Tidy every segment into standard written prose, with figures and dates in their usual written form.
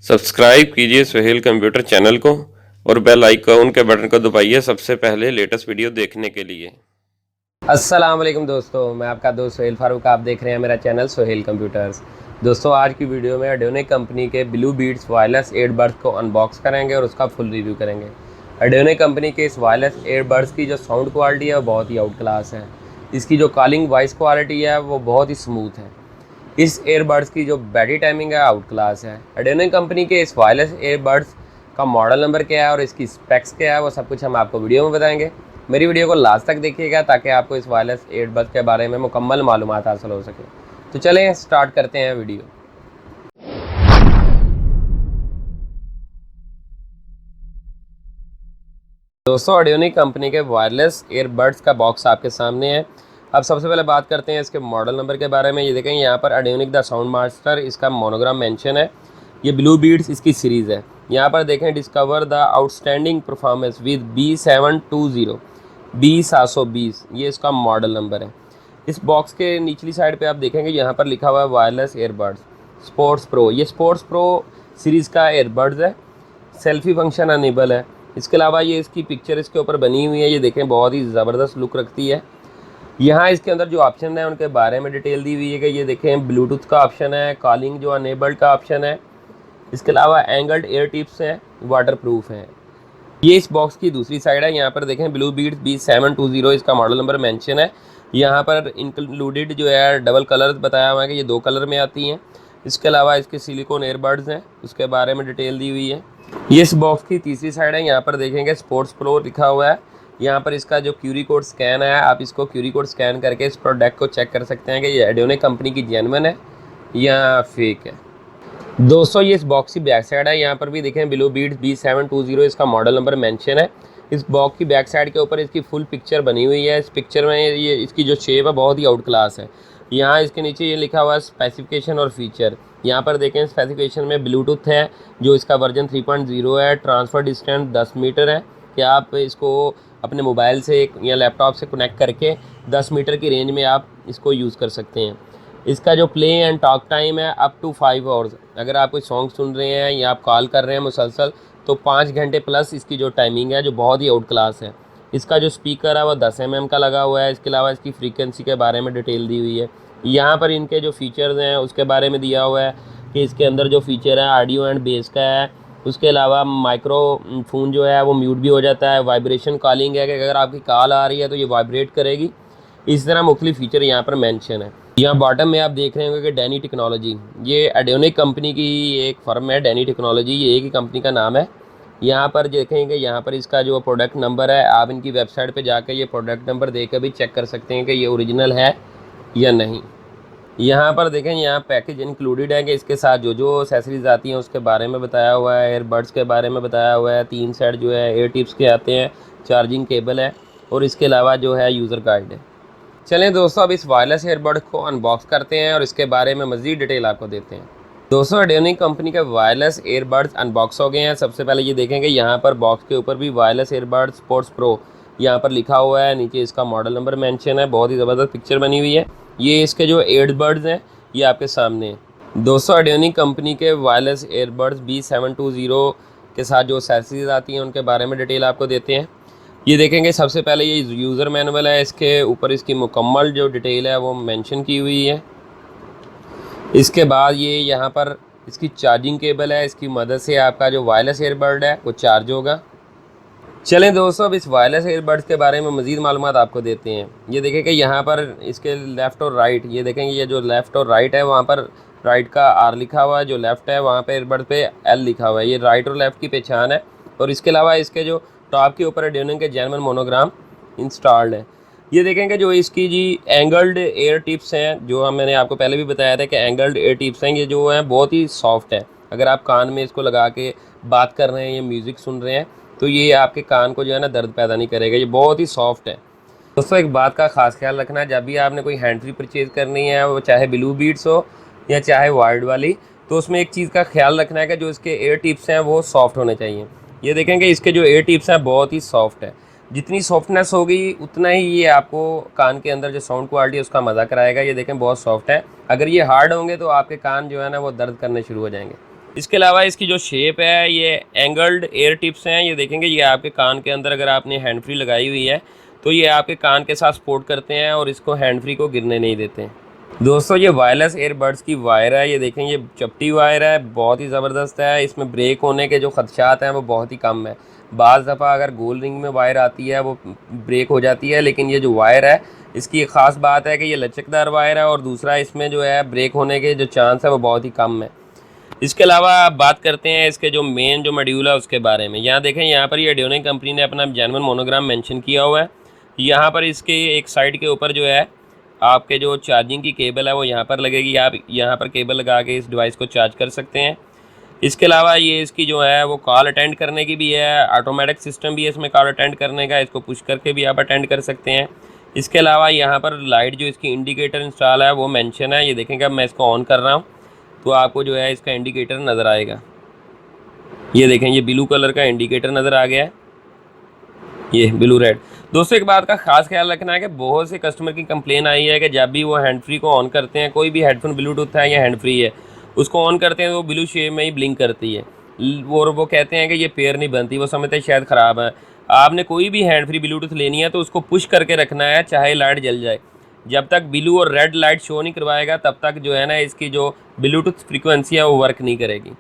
Subscribe कीजिए Sohail computer channel को और बेल आइकॉन के बटन को दबाइए सबसे पहले लेटेस्ट वीडियो देखने के लिए। अस्सलाम वालेकुम दोस्तों, मैं आपका दोस्त सोहेल फारूक। आप देख रहे हैं मेरा चैनल सोहेल कंप्यूटर्स। दोस्तों, आज की वीडियो में एडियोनिक कंपनी के ब्लू बीट्स वायरलेस ईयरबड्स को अनबॉक्स करेंगे और उसका फुल रिव्यू करेंगे। एडियोनिक कंपनी के इस वायरलेस ईयरबड्स की जो साउंड क्वालिटी है वो बहुत ही आउट क्लास है। इसकी जो कॉलिंग वॉइस क्वालिटी है वो बहुत ही स्मूथ है। इस ईयरबड्स की जो बैटरी टाइमिंग है आउट क्लास है। एडियोनिक कंपनी के इस वायरलेस ईयरबड्स का मॉडल नंबर क्या है और इसकी स्पेक्स क्या है वो सब कुछ हम आपको वीडियो में बताएंगे। मेरी वीडियो को लास्ट तक देखिएगा ताकि आपको इस वायरलेस ईयरबड्स के बारे में मुकम्मल मालूमात हासिल हो सके। तो चलें स्टार्ट करते हैं वीडियो। दोस्तों, एडियोनिक कंपनी के वायरलेस ईयरबड्स का बॉक्स आपके सामने है। अब सबसे पहले बात करते हैं इसके मॉडल नंबर के बारे में। ये देखें, यहाँ पर एडियोनिक द साउंड मास्टर इसका मोनोग्राम मेंशन है। ये ब्लू बीट्स इसकी सीरीज़ है। यहाँ पर देखें, discover the outstanding performance with B720 ये इसका मॉडल नंबर है। इस बॉक्स के निचली साइड पे आप देखेंगे यहाँ पर लिखा हुआ है वायरलेस ईयरबड्स स्पोर्ट्स प्रो। ये स्पोर्ट्स प्रो सीरीज़ का ईयरबड्स है। सेल्फी फंक्शन अनेबल है। इसके अलावा ये इसकी पिक्चर इसके ऊपर बनी हुई है। ये देखें, बहुत ही ज़बरदस्त लुक रखती है। यहाँ इसके अंदर जो ऑप्शन है उनके बारे में डिटेल दी हुई है कि ये देखें, ब्लूटूथ का ऑप्शन है, कॉलिंग जो अनेबल्ड का ऑप्शन है। इसके अलावा एंगल्ड एयर टिप्स हैं, वाटरप्रूफ हैं। ये इस बॉक्स की दूसरी साइड है। यहाँ पर देखें, ब्लू बीट्स B720 इसका मॉडल नंबर मेंशन है। यहाँ पर इंक्लूडेड जो है डबल कलर बताया हुआ है कि ये 2 कलर में आती हैं। इसके अलावा इसके सिलिकॉन एयरबड्स हैं, उसके बारे में डिटेल दी हुई है। ये इस बॉक्स की तीसरी साइड है। यहाँ पर देखेंगे स्पोर्ट्स प्रो लिखा हुआ है। यहाँ पर इसका जो क्यूरी कोड स्कैन है, आप इसको क्यूरी कोड स्कैन करके इस प्रोडक्ट को चेक कर सकते हैं कि ये एडियोनिक कंपनी की जेन्युइन है या फेक है। दोस्तों, ये इस बॉक्स की बैक साइड है। यहाँ पर भी देखें, ब्लू बीट्स B720 इसका मॉडल नंबर मेंशन है। इस बॉक्स की बैक साइड के ऊपर इसकी फुल पिक्चर बनी हुई है। इस पिक्चर में ये इसकी जो शेप है बहुत ही आउट क्लास है। यहाँ इसके नीचे ये लिखा हुआ है स्पेसिफिकेशन और फीचर। यहाँ पर देखें, स्पेसिफिकेशन में ब्लूटूथ है जो इसका वर्जन 3.0 है। ट्रांसफ़र डिस्टेंस 10 मीटर है कि आप इसको अपने मोबाइल से या लैपटॉप से कनेक्ट करके 10 मीटर की रेंज में आप इसको यूज़ कर सकते हैं। इसका जो प्ले एंड टॉक टाइम है अप टू 5 आवर्स। अगर आप कोई सॉन्ग सुन रहे हैं या आप कॉल कर रहे हैं मुसलसल, तो 5 घंटे प्लस इसकी जो टाइमिंग है जो बहुत ही आउट क्लास है। इसका जो स्पीकर है वो 10 mm का लगा हुआ है। इसके अलावा इसकी फ्रीक्वेंसी के बारे में डिटेल दी हुई है। यहाँ पर इनके जो फीचर्स हैं उसके बारे में दिया हुआ है कि इसके अंदर जो फीचर है ऑडियो एंड बेस का है। उसके अलावा माइक्रोफोन जो है वो म्यूट भी हो जाता है। वाइब्रेशन कॉलिंग है कि अगर आपकी कॉल आ रही है तो ये वाइब्रेट करेगी। इस तरह मुख्तलिफ फीचर यहाँ पर मेंशन है। यहाँ बॉटम में आप देख रहे होंगे कि डैनी टेक्नोलॉजी, ये एडियोनिक कंपनी की एक फर्म है। डैनी टेक्नोलॉजी ये एक ही कंपनी का नाम है। यहाँ पर देखेंगे, यहाँ पर इसका जो प्रोडक्ट नंबर है, आप इनकी वेबसाइट पे जाकर ये प्रोडक्ट नंबर देकर भी चेक कर सकते हैं कि ये ओरिजिनल है या नहीं। यहाँ पर देखें, यहाँ पैकेज इंक्लूडेड है कि इसके साथ जो जो एक्सेसरीज आती हैं उसके बारे में बताया हुआ है। एयरबड्स के बारे में बताया हुआ है। 3 सेट जो है एयर टिप्स के आते हैं, चार्जिंग केबल है और इसके अलावा जो है यूज़र गाइड है। चलें दोस्तों, अब इस वायरलेस ईयरबड को अनबॉक्स करते हैं और इसके बारे में मज़ीद डिटेल आपको देते हैं। दोस्तों, एडियोनिक कंपनी के वायरलेस ईयरबड्स अनबॉक्स हो गए हैं। सबसे पहले ये देखेंगे, यहाँ पर बॉक्स के ऊपर भी वायरलेस ईयरबड स्पोर्ट्स प्रो यहाँ पर लिखा हुआ है। नीचे इसका मॉडल नंबर मेंशन है। बहुत ही ज़बरदस्त पिक्चर बनी हुई है। ये इसके जो ईयरबड्स हैं ये आपके सामने हैं। दोस्तों, एडियोनिक कंपनी के वायरलेस ईयरबड्स B720 के साथ जो एक्सेसरीज आती हैं उनके बारे में डिटेल आपको देते हैं। ये देखेंगे, सबसे पहले ये यूज़र मैनुअल है। इसके ऊपर इसकी मुकम्मल जो डिटेल है वो मेंशन की हुई है। इसके बाद ये यहाँ पर इसकी चार्जिंग केबल है। इसकी मदद से आपका जो वायरलेस ईयरबड है वो चार्ज होगा। चलें दोस्तों, अब इस वायरलेस ईयरबड्स के बारे में मज़ीद मालूमात आपको देते हैं। ये देखें कि यहाँ पर इसके लेफ़्ट और राइट, ये देखेंगे ये जो लेफ़्ट और राइट है वहाँ पर राइट का R लिखा हुआ है, जो लेफ़्ट है वहाँ पे ईयरबड पे L लिखा हुआ है। ये राइट और लेफ़्ट की पहचान है। और इसके अलावा इसके जो टॉप के ऊपर एडियोनिक के जेन्युइन मोनोग्राम इंस्टॉल्ड है। ये देखेंगे जो इसकी जी एंगल्ड एयर टिप्स हैं, जो मैंने आपको पहले भी बताया था कि एंगल्ड एयर टिप्स हैं, ये जो है बहुत ही सॉफ्ट है। अगर आप कान में इसको लगा के बात कर रहे हैं या म्यूज़िक सुन रहे हैं तो ये आपके कान को जो है ना दर्द पैदा नहीं करेगा। ये बहुत ही सॉफ्ट है। दोस्तों, एक बात का ख़ास ख्याल रखना है, जब भी आपने कोई हैंड फ्री परचेज़ करनी है, वो चाहे ब्लू बीट्स हो या चाहे वायर्ड वाली, तो उसमें एक चीज़ का ख्याल रखना है कि जो इसके एयर टिप्स हैं वो सॉफ्ट होने चाहिए। ये देखेंगे, इसके जो एयर टिप्स हैं बहुत ही सॉफ्ट है। जितनी सॉफ्टनेस होगी उतना ही ये आपको कान के अंदर जो साउंड क्वालिटी है उसका मज़ा कराएगा। ये देखें, बहुत सॉफ्ट है। अगर ये हार्ड होंगे तो आपके कान जो है ना वो दर्द करने शुरू हो जाएंगे। इसके अलावा इसकी जो शेप है ये एंगल्ड एयर टिप्स हैं। ये देखेंगे ये आपके कान के अंदर अगर आपने हैंड फ्री लगाई हुई है तो ये आपके कान के साथ सपोर्ट करते हैं और इसको हैंड फ्री को गिरने नहीं देते हैं। दोस्तों ये वायरलेस एयरबड्स की वायर है, ये देखें ये चपटी वायर है, बहुत ही ज़बरदस्त है। इसमें ब्रेक होने के जो खदशात हैं वो बहुत ही कम है। बाज़ दफ़ा अगर गोल रिंग में वायर आती है वो ब्रेक हो जाती है, लेकिन ये जो वायर है इसकी एक ख़ास बात है कि ये लचकदार वायर है और दूसरा इसमें जो है ब्रेक होने के जो चांस है वो बहुत ही कम है। इसके अलावा आप बात करते हैं इसके जो मेन जो मॉड्यूल है उसके बारे में। यहाँ देखें यहाँ पर ये एडियोनिक कंपनी ने अपना जेन्युइन मोनोग्राम मेंशन किया हुआ है। यहाँ पर इसके एक साइड के ऊपर जो है आपके जो चार्जिंग की केबल है वो यहाँ पर लगेगी। आप यहाँ पर केबल लगा के इस डिवाइस को चार्ज कर सकते हैं। इसके अलावा ये इसकी जो है वो कॉल अटेंड करने की भी है, ऑटोमेटिक सिस्टम भी है इसमें कॉल अटेंड करने का, इसको पुश करके भी आप अटेंड कर सकते हैं। इसके अलावा यहाँ पर लाइट जो इसकी इंडिकेटर इंस्टॉल है वो मेंशन है। ये देखेंगे अब मैं इसको ऑन कर रहा हूँ तो आपको जो है इसका इंडिकेटर नज़र आएगा। ये देखें ये ब्लू कलर का इंडिकेटर नज़र आ गया है, ये ब्लू रेड। दोस्तों एक बात का खास ख्याल रखना है कि बहुत से कस्टमर की कंप्लेन आई है कि जब भी वो हैंड फ्री को ऑन करते हैं, कोई भी हेडफोन ब्लूटूथ है या हैंड फ्री है उसको ऑन करते हैं तो वो ब्लू शेप में ही ब्लिंक करती है और वो कहते हैं कि ये पेयर नहीं बनती, वो समझते हैं शायद ख़राब है। आपने कोई भी हैंड फ्री ब्लूटूथ लेनी है तो उसको पुश करके रखना है, चाहे लाइट जल जाए। जब तक ब्लू और रेड लाइट शो नहीं करवाएगा तब तक जो है ना इसकी जो ब्लूटूथ फ्रीक्वेंसी है वो वर्क नहीं करेगी।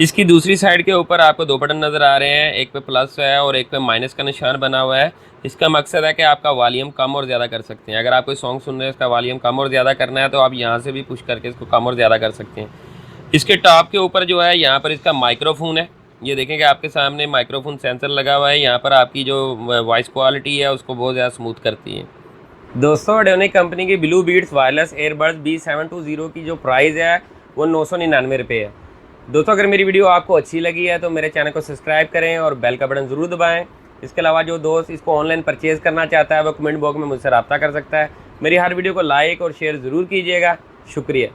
इसकी दूसरी साइड के ऊपर आपको दो बटन नज़र आ रहे हैं, एक पे प्लस है और एक पे माइनस का निशान बना हुआ है। इसका मकसद है कि आपका वॉल्यूम कम और ज़्यादा कर सकते हैं। अगर आप कोई सॉन्ग सुन रहे हैं इसका वॉल्यूम कम और ज़्यादा करना है तो आप यहाँ से भी पुश करके इसको कम और ज़्यादा कर सकते हैं। इसके टॉप के ऊपर जो है यहाँ पर इसका माइक्रोफोन है। ये देखेंगे आपके सामने माइक्रोफोन सेंसर लगा हुआ है, यहाँ पर आपकी जो वॉइस क्वालिटी है उसको बहुत ज़्यादा स्मूथ करती है। दोस्तों एडियोनिक कंपनी की blue beats wireless earbuds B720 की जो प्राइस है वो 999 रुपये है। दोस्तों अगर मेरी वीडियो आपको अच्छी लगी है तो मेरे चैनल को सब्सक्राइब करें और बेल का बटन ज़रूर दबाएं। इसके अलावा जो दोस्त इसको ऑनलाइन परचेज़ करना चाहता है वो कमेंट बॉक्स में मुझसे रब्ता कर सकता है। मेरी हर वीडियो को लाइक और शेयर ज़रूर कीजिएगा। शुक्रिया।